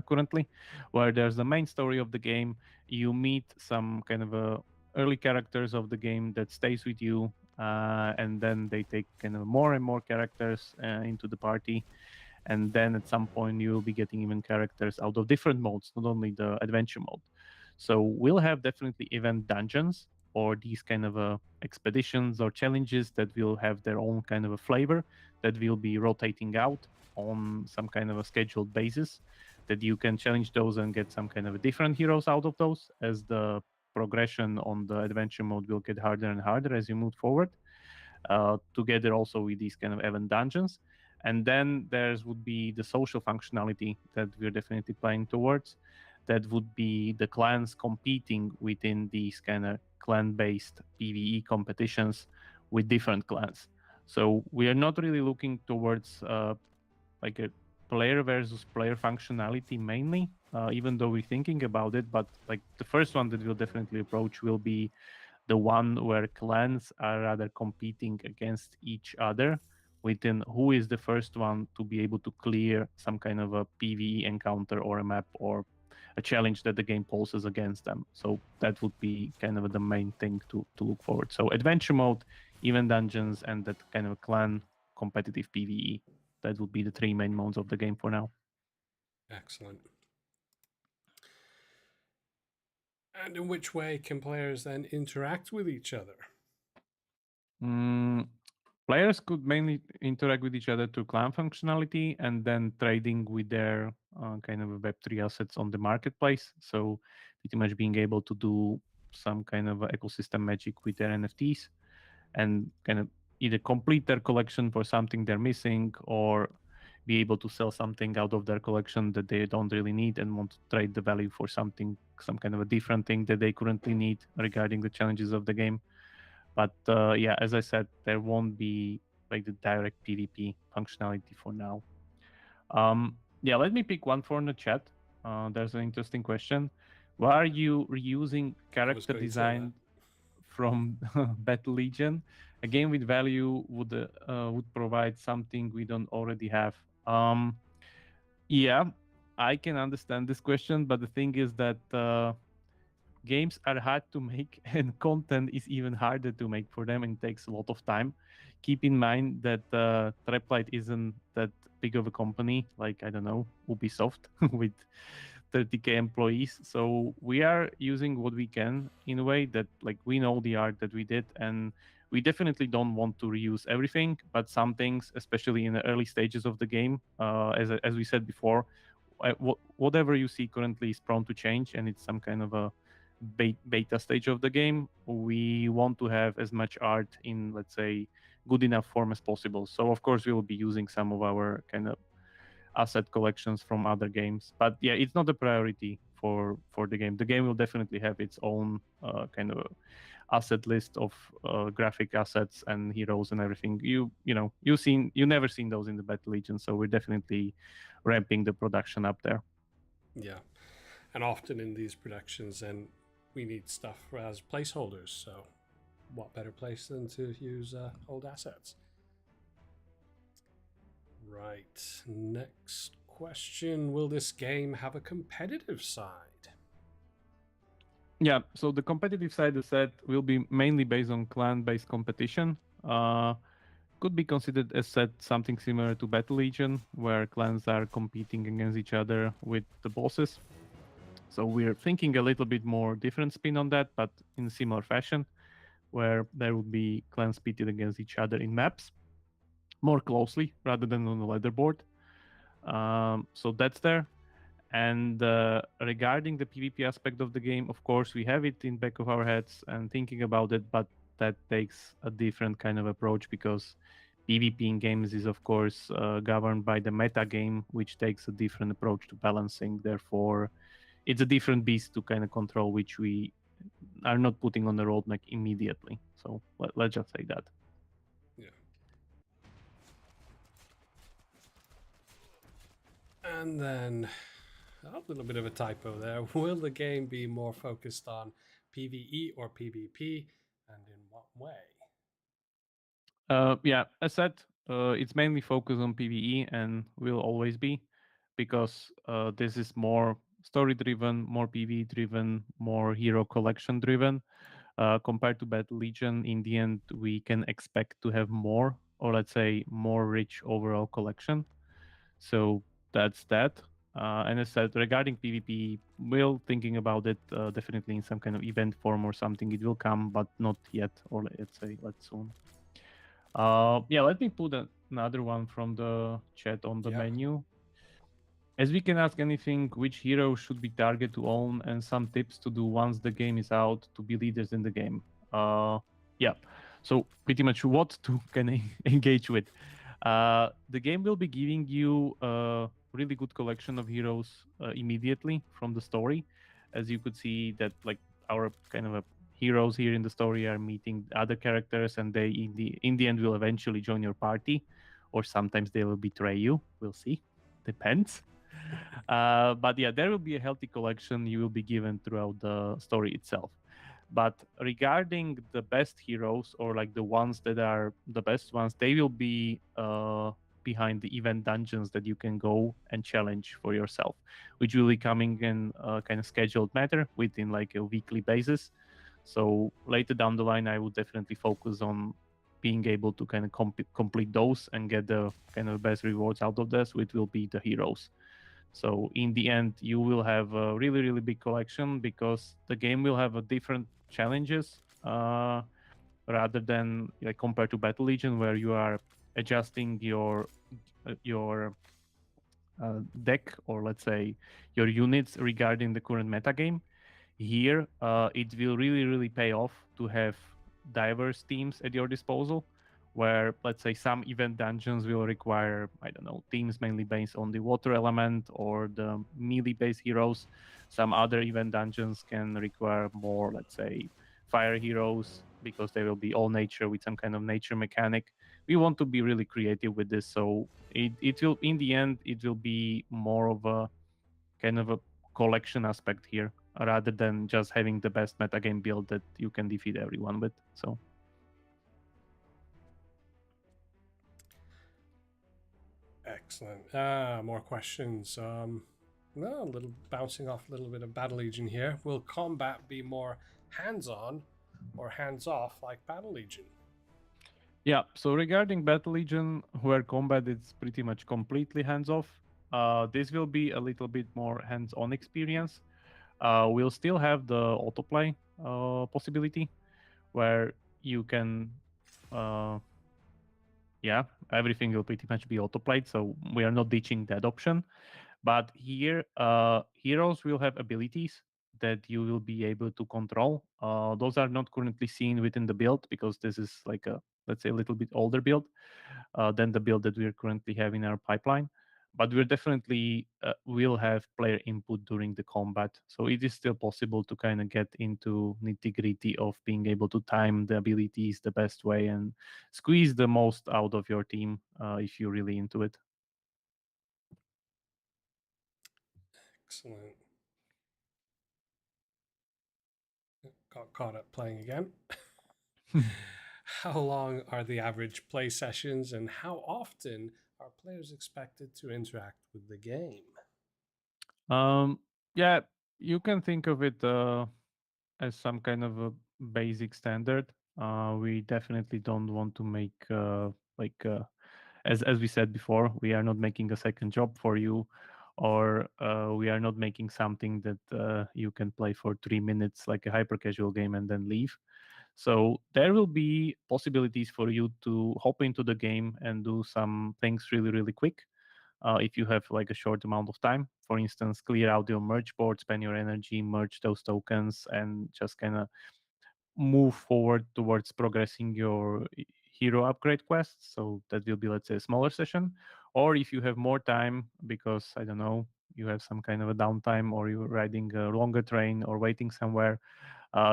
S2: currently, where there's the main story of the game. You meet some kind of early characters of the game that stays with you, and then they take kind of more and more characters into the party. And then at some point you will be getting even characters out of different modes, not only the adventure mode. So we'll have definitely event dungeons or these kind of expeditions or challenges that will have their own kind of a flavor that will be rotating out on some kind of a scheduled basis, that you can challenge those and get some kind of a different heroes out of those as the progression on the adventure mode will get harder and harder as you move forward, together also with these kind of event dungeons. And then there would be the social functionality that we're definitely playing towards. That would be the clans competing within these kind of clan-based PvE competitions with different clans. So we are not really looking towards like a player versus player functionality mainly, even though we're thinking about it. But like the first one that we'll definitely approach will be the one where clans are rather competing against each other within who is the first one to be able to clear some kind of a PvE encounter or a map or a challenge that the game poses against them. So that would be kind of the main thing to look forward. So adventure mode, event dungeons, and that kind of clan competitive PvE. That would be the three main modes of the game for now.
S1: Excellent. And in which way can players then interact with each other?
S2: Players could mainly interact with each other through clan functionality and then trading with their kind of Web3 assets on the marketplace. So pretty much being able to do some kind of ecosystem magic with their NFTs and kind of either complete their collection for something they're missing or be able to sell something out of their collection that they don't really need and want to trade the value for something, some kind of a different thing that they currently need regarding the challenges of the game. But yeah, as I said, there won't be like the direct PvP functionality for now. Yeah, let me pick one for the chat. There's an interesting question. Why are you reusing character design from Battle Legion? A game with value would provide something we don't already have. Yeah, I can understand this question, but the thing is that games are hard to make and content is even harder to make for them and takes a lot of time. Keep in mind that Traplight isn't that big of a company like, I don't know, Ubisoft with 30k employees. So we are using what we can in a way that like we know the art that we did, and we definitely don't want to reuse everything, but some things, especially in the early stages of the game, as we said before, whatever you see currently is prone to change, and it's some kind of a beta stage of the game. We want to have as much art in, let's say, good enough form as possible. So of course we will be using some of our kind of asset collections from other games, but yeah, it's not a priority for the game. The game will definitely have its own kind of asset list of graphic assets and heroes and everything. You never seen those in the Battle Legion, so we're definitely ramping the production up there.
S1: Yeah, and often in these productions, then we need stuff as placeholders. So, what better place than to use old assets? Right. Next question: will this game have a competitive side?
S2: Yeah, so the competitive side of set will be mainly based on clan-based competition. Could be considered as set something similar to Battle Legion, where clans are competing against each other with the bosses. So we're thinking a little bit more different spin on that, but in a similar fashion, where there would be clans pitted against each other in maps more closely rather than on the leaderboard. So that's there. And regarding the PvP aspect of the game, of course, we have it in back of our heads and thinking about it, but that takes a different kind of approach because PvP in games is, of course, governed by the meta game, which takes a different approach to balancing. Therefore, it's a different beast to kind of control, which we are not putting on the roadmap immediately. So let's just say that.
S1: Yeah. And then a little bit of a typo there. Will the game be more focused on PvE or PvP, and in what way?
S2: Yeah, as said, it's mainly focused on PvE and will always be because this is more story driven, more PvE driven, more hero collection driven. Compared to Battle Legion, in the end, we can expect to have more, or let's say, more rich overall collection. So that's that. And as said, regarding PvP, we'll thinking about it definitely in some kind of event form or something. It will come, but not yet, or let's say, let's soon. Yeah, let me put another one from the chat on the
S1: Yeah.
S2: menu. As we can ask anything, which hero should be target to own, and some tips to do once the game is out to be leaders in the game. Yeah, so pretty much what to can engage with. The game will be giving you a really good collection of heroes immediately from the story, as you could see that like our kind of heroes here in the story are meeting other characters, and they in the end will eventually join your party, or sometimes they will betray you. We'll see, depends. But yeah, there will be a healthy collection you will be given throughout the story itself. But regarding the best heroes, or like the ones that are the best ones, they will be behind the event dungeons that you can go and challenge for yourself, which will be coming in a kind of scheduled matter within like a weekly basis. So later down the line, I would definitely focus on being able to kind of complete those and get the kind of best rewards out of this, which will be the heroes. So in the end, you will have a really, really big collection because the game will have a different challenges rather than like compared to Battle Legion, where you are adjusting your deck, or let's say your units regarding the current meta game. Here, it will really, really pay off to have diverse teams at your disposal, where let's say some event dungeons will require, I don't know, teams mainly based on the water element or the melee based heroes. Some other event dungeons can require more, let's say, fire heroes because they will be all nature with some kind of nature mechanic. We want to be really creative with this, so it will in the end it will be more of a kind of a collection aspect here rather than just having the best metagame build that you can defeat everyone with. So
S1: Excellent. More questions. No, a little bouncing off a little bit of Battle Legion here. Will combat be more hands-on or hands-off like Battle Legion?
S2: yeah, so regarding Battle Legion, where combat is pretty much completely hands-off, this will be a little bit more hands-on experience. We'll still have the autoplay possibility where you can yeah, everything will pretty much be autoplayed, so we are not ditching that option. But here, heroes will have abilities that you will be able to control. Those are not currently seen within the build because this is like a, let's say, a little bit older build than the build that we're currently having in our pipeline. But we're definitely will have player input during the combat, so it is still possible to kind of get into nitty gritty of being able to time the abilities the best way and squeeze the most out of your team if you're really into it.
S1: Excellent. Got caught up playing again. How long are the average play sessions, and how often are players expected to interact with the game?
S2: Um, yeah, you can think of it as some kind of a basic standard. We definitely don't want to make like as we said before, we are not making a second job for you, or we are not making something that you can play for 3 minutes like a hyper casual game and then leave. So there will be possibilities for you to hop into the game and do some things really, really quick if you have like a short amount of time. For instance, clear out your merge board, spend your energy, merge those tokens, and just kind of move forward towards progressing your hero upgrade quests. So that will be, let's say, a smaller session. Or if you have more time, because I don't know, you have some kind of a downtime, or you're riding a longer train or waiting somewhere,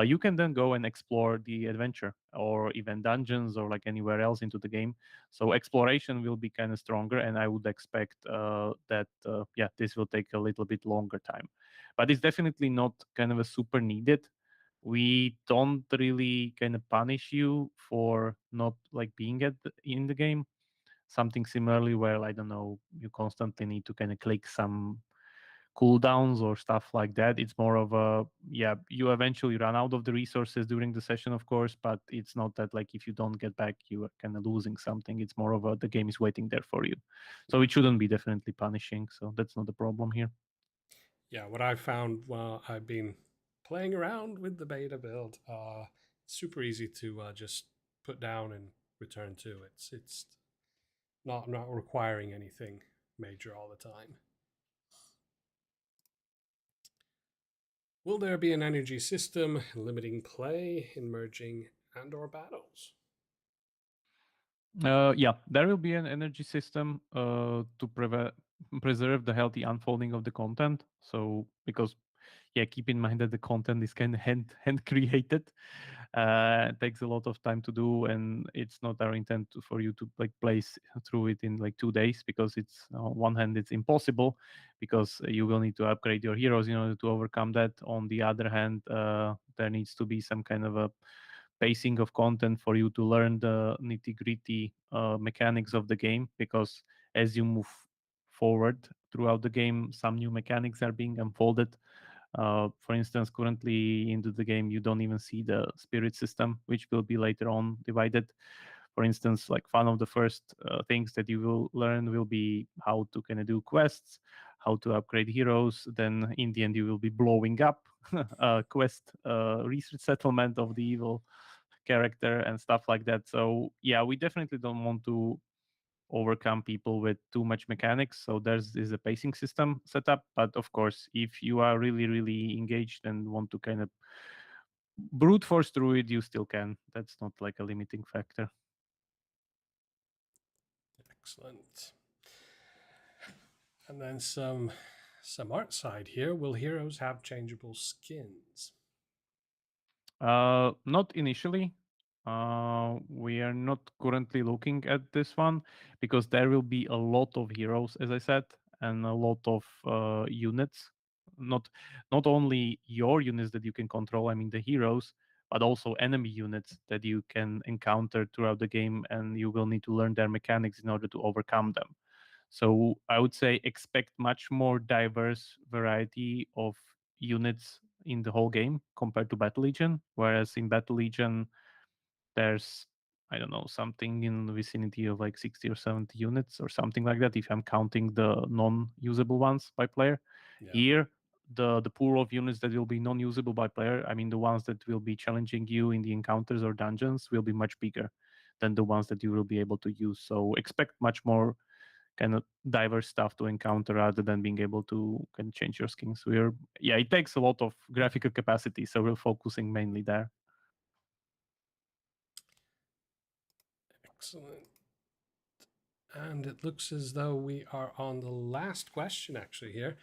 S2: you can then go and explore the adventure or even dungeons or like anywhere else into the game. So exploration will be kind of stronger, and I would expect that yeah, this will take a little bit longer time, but it's definitely not kind of a super needed. We don't really kind of punish you for not like being in the game. Something similarly where, I don't know, you constantly need to kind of click some cooldowns or stuff like that. It's more of a, yeah, you eventually run out of the resources during the session, of course, but it's not that like if you don't get back, you are kind of losing something. It's more of a, the game is waiting there for you. So it shouldn't be definitely punishing. So that's not the problem here.
S1: Yeah, what I found while I've been playing around with the beta build, super easy to just put down and return to. It's not requiring anything major all the time. Will there be an energy system limiting play in merging and/or battles?
S2: Yeah, there will be an energy system to preserve the healthy unfolding of the content. So because, yeah, keep in mind that the content is kind of hand created. It takes a lot of time to do, and it's not our intent for you to like through it in like 2 days, because it's on one hand it's impossible, because you will need to upgrade your heroes in order to overcome that. On the other hand, there needs to be some kind of a pacing of content for you to learn the nitty gritty mechanics of the game, because as you move forward throughout the game, some new mechanics are being unfolded. For instance, currently into the game, you don't even see the spirit system, which will be later on divided. For instance, like one of the first things that you will learn will be how to kind of do quests, how to upgrade heroes. Then in the end, you will be blowing up a quest research settlement of the evil character and stuff like that. So yeah, we definitely don't want to overcome people with too much mechanics. So there's is a pacing system set up. But of course, if you are really, really engaged and want to kind of brute force through it, you still can. That's not like a limiting factor.
S1: Excellent. And then some art side here. Will heroes have changeable skins?
S2: Not initially. We are not currently looking at this one, because there will be a lot of heroes, as I said, and a lot of units. Not not only your units that you can control, I mean the heroes, but also enemy units that you can encounter throughout the game, and you will need to learn their mechanics in order to overcome them. So I would say expect much more diverse variety of units in the whole game compared to Battle Legion. Whereas in Battle Legion, there's, I don't know, something in the vicinity of like 60 or 70 units or something like that, if I'm counting the non-usable ones by player.
S1: Yeah.
S2: Here, the pool of units that will be non-usable by player, I mean the ones that will be challenging you in the encounters or dungeons, will be much bigger than the ones that you will be able to use. So expect much more kind of diverse stuff to encounter rather than being able to kind of change your skins. We're, yeah, it takes a lot of graphical capacity, so we're focusing mainly there.
S1: Excellent. And it looks as though we are on the last question actually here.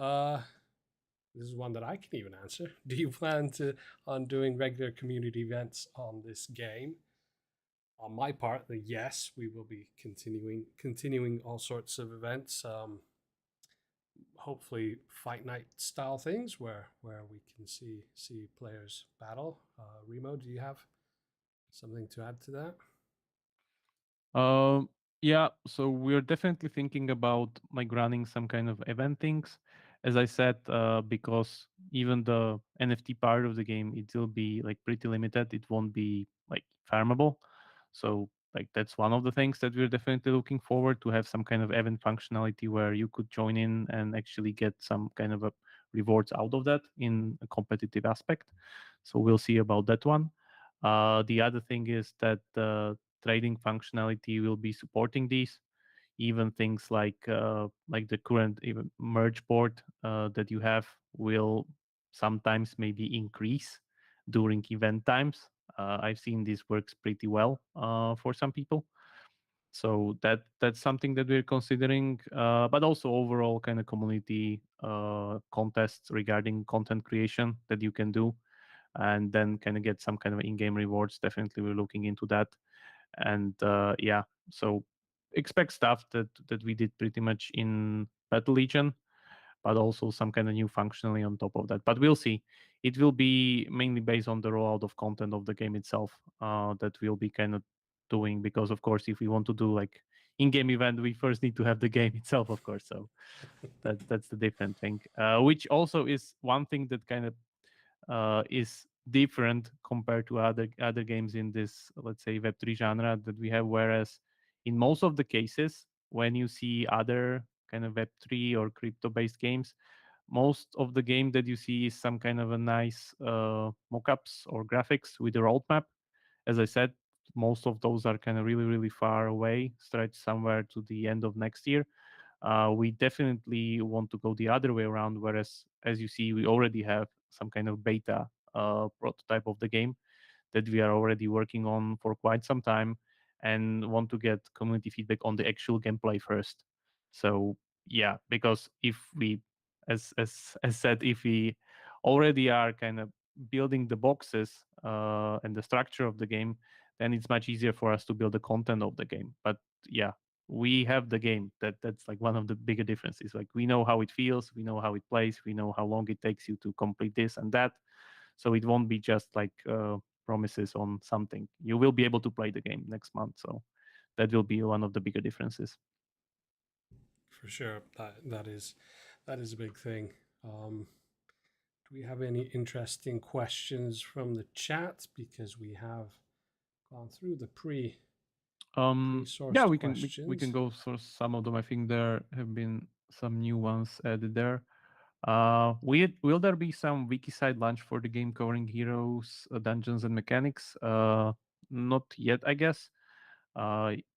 S1: Uh, this is one that I can even answer. Do you plan to on doing regular community events on this game? On my part, the yes, we will be continuing all sorts of events. Hopefully, fight night style things where we can see players battle. Remo, do you have something to add to that?
S2: Um, yeah, so we're definitely thinking about like running some kind of event things. As I said, because even the NFT part of the game, it will be like pretty limited. It won't be like farmable. So like that's one of the things that we're definitely looking forward to, have some kind of event functionality where you could join in and actually get some kind of a rewards out of that in a competitive aspect. So we'll see about that one. The other thing is that trading functionality will be supporting these. Even things like the current even merge board that you have will sometimes maybe increase during event times. I've seen this works pretty well for some people. So that's something that we're considering, but also overall kind of community contests regarding content creation that you can do, and then kind of get some kind of in-game rewards. Definitely, we're looking into that, and yeah, so expect stuff that we did pretty much in Battle Legion, but also some kind of new functionality on top of that. But we'll see. It will be mainly based on the rollout of content of the game itself that we'll be kind of doing, because of course if we want to do like in-game event, we first need to have the game itself, of course. So that's the different thing, which also is one thing that kind of is different compared to other games in this, let's say, Web3 genre that we have. Whereas in most of the cases, when you see other kind of Web3 or crypto-based games, most of the game that you see is some kind of a nice mockups or graphics with a roadmap. As I said, most of those are kind of really, really far away, stretched somewhere to the end of next year. We definitely want to go the other way around, whereas, as you see, we already have some kind of beta prototype of the game that we are already working on for quite some time, and want to get community feedback on the actual gameplay first. So yeah, because if we, as said, if we already are kind of building the boxes and the structure of the game, then it's much easier for us to build the content of the game. But yeah, we have the game. That's like one of the bigger differences. Like, we know how it feels, we know how it plays, we know how long it takes you to complete this and that. So it won't be just like promises on something. You will be able to play the game next month. So that will be one of the bigger differences.
S1: For sure, that is a big thing. Do we have any interesting questions from the chat? Because we have gone through the pre-sourced
S2: Yeah,
S1: questions.
S2: we can go for some of them. I think there have been some new ones added there. Will there be some wiki side launch for the game covering heroes, dungeons, and mechanics? Not yet, I guess.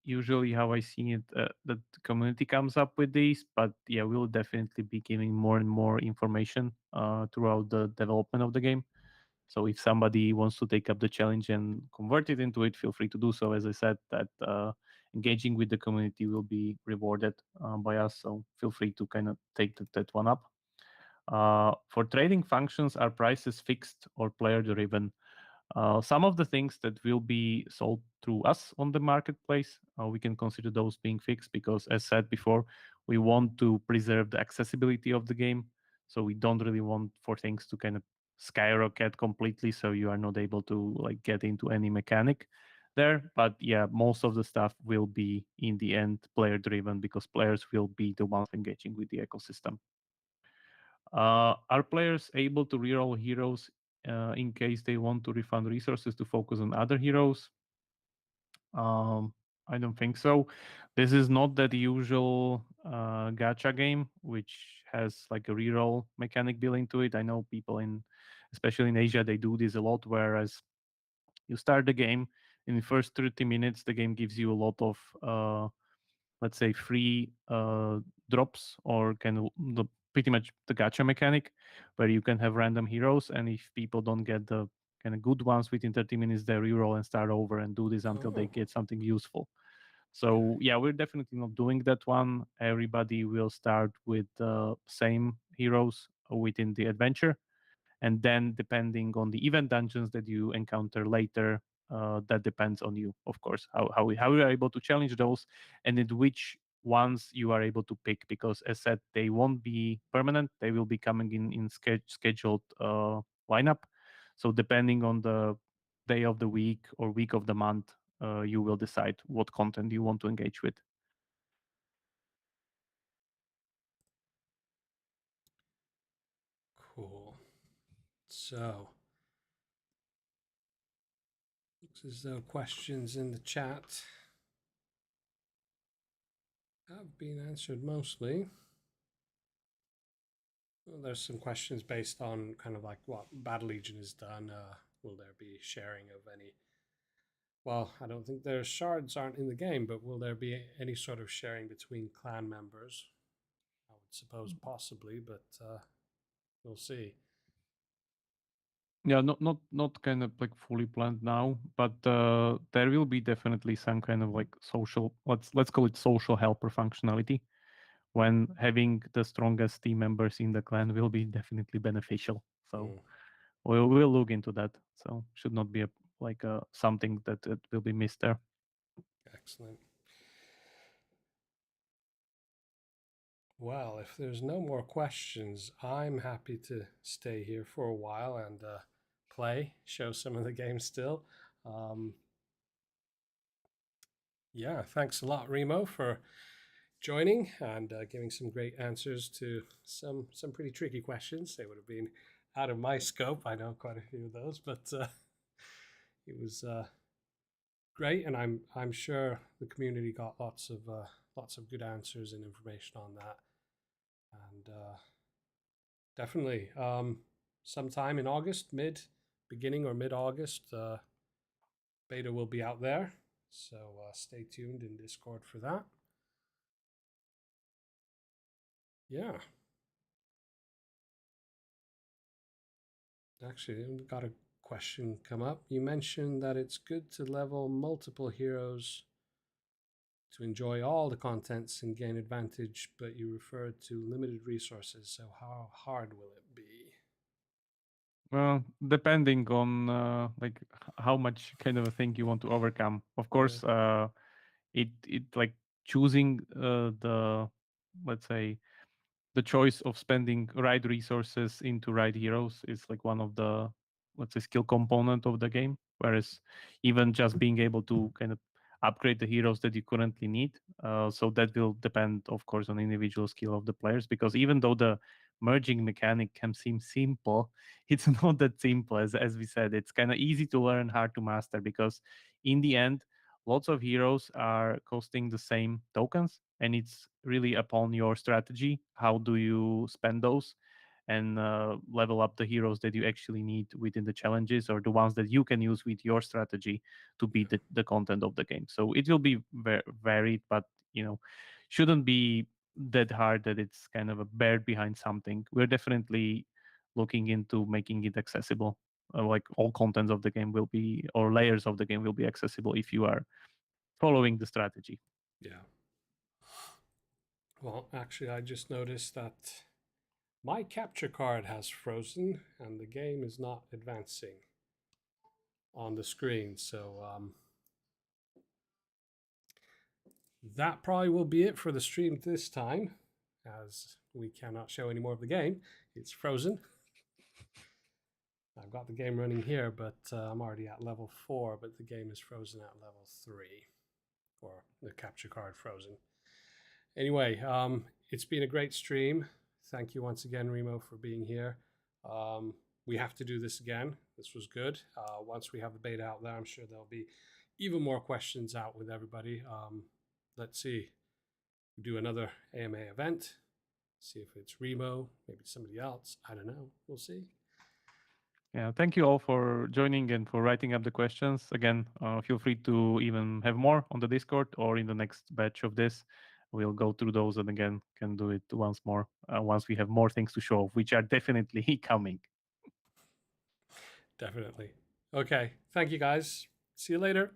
S2: Usually, how I see it, that the community comes up with these, but yeah, we'll definitely be giving more and more information throughout the development of the game. So if somebody wants to take up the challenge and convert it into it, feel free to do so. As I said, that engaging with the community will be rewarded by us. So feel free to kind of take that one up. For trading functions, are prices fixed or player driven? Some of the things that will be sold through us on the marketplace, we can consider those being fixed, because, as said before, we want to preserve the accessibility of the game. So we don't really want for things to kind of skyrocket completely, so you are not able to like get into any mechanic there. But yeah, most of the stuff will be in the end player driven, because players will be the ones engaging with the ecosystem. Are players able to reroll heroes in case they want to refund resources to focus on other heroes? I don't think so. This is not that usual gacha game, which has like a reroll mechanic built into it. I know people especially in Asia, they do this a lot. Whereas you start the game, in the first 30 minutes, the game gives you a lot of let's say free drops, or kind of pretty much the gacha mechanic, where you can have random heroes, and if people don't get the kind of good ones within 30 minutes, they reroll and start over and do this until they get something useful. So yeah, we're definitely not doing that one. Everybody will start with the same heroes within the adventure, and then depending on the event dungeons that you encounter later, that depends on you, of course, how you are able to challenge those, and in which ones you are able to pick, because, as said, they won't be permanent. They will be coming in scheduled lineup. So depending on the day of the week or week of the month, you will decide what content you want to engage with.
S1: Cool. So, looks as though questions in the chat have been answered mostly. Well, there's some questions based on kind of like what Battle Legion has done. Will there be sharing of any? Well, I don't think their shards aren't in the game, but will there be any sort of sharing between clan members? I would suppose possibly, but we'll see.
S2: Yeah, not kind of like fully planned now, but there will be definitely some kind of like social, let's call it social helper functionality, when having the strongest team members in the clan will be definitely beneficial. So
S1: Mm,
S2: we'll look into that. So should not be something that will be missed there.
S1: excellent. Well, if there's no more questions, I'm happy to stay here for a while and play, show some of the games still. Um, yeah, thanks a lot, Remo, for joining and giving some great answers to some pretty tricky questions. They would have been out of my scope. I know quite a few of those, but it was great, and I'm sure the community got lots of good answers and information on that. And definitely, sometime in August, beginning or mid August, beta will be out there. So stay tuned in Discord for that. Yeah. Actually, we got a question come up. You mentioned that it's good to level multiple heroes to enjoy all the contents and gain advantage, but you referred to limited resources. So how hard will it be?
S2: Well, depending on how much kind of a thing you want to overcome. Of
S1: Yeah,
S2: course, it like choosing the, let's say, the choice of spending right resources into right heroes is like one of the, let's say, skill component of the game. Whereas even just being able to kind of upgrade the heroes that you currently need, so that will depend, of course, on individual skill of the players. Because even though the merging mechanic can seem simple, it's not that simple. As we said, it's kind of easy to learn, hard to master. Because in the end, lots of heroes are costing the same tokens, and it's really upon your strategy. How do you spend those and level up the heroes that you actually need within the challenges, or the ones that you can use with your strategy to beat
S1: yeah,
S2: the content of the game. So it will be varied, but shouldn't be that hard that it's kind of a buried behind something. We're definitely looking into making it accessible. Like all contents of the game will be, or layers of the game will be accessible if you are following the strategy.
S1: yeah. Well, actually, I just noticed that my capture card has frozen and the game is not advancing on the screen. So that probably will be it for the stream this time, as we cannot show any more of the game. It's frozen. I've got the game running here, but I'm already at level 4, but the game is frozen at level 3, or the capture card frozen. Anyway, it's been a great stream. Thank you once again, Remo, for being here. We have to do this again. This was good. Once we have the beta out there, I'm sure there'll be even more questions out with everybody. Let's see. We do another AMA event. See if it's Remo, maybe somebody else. I don't know. We'll see.
S2: Yeah, thank you all for joining and for writing up the questions. Again, feel free to even have more on the Discord or in the next batch of this. We'll go through those and again can do it once more once we have more things to show, which are definitely coming.
S1: Definitely. Okay. Thank you, guys. See you later.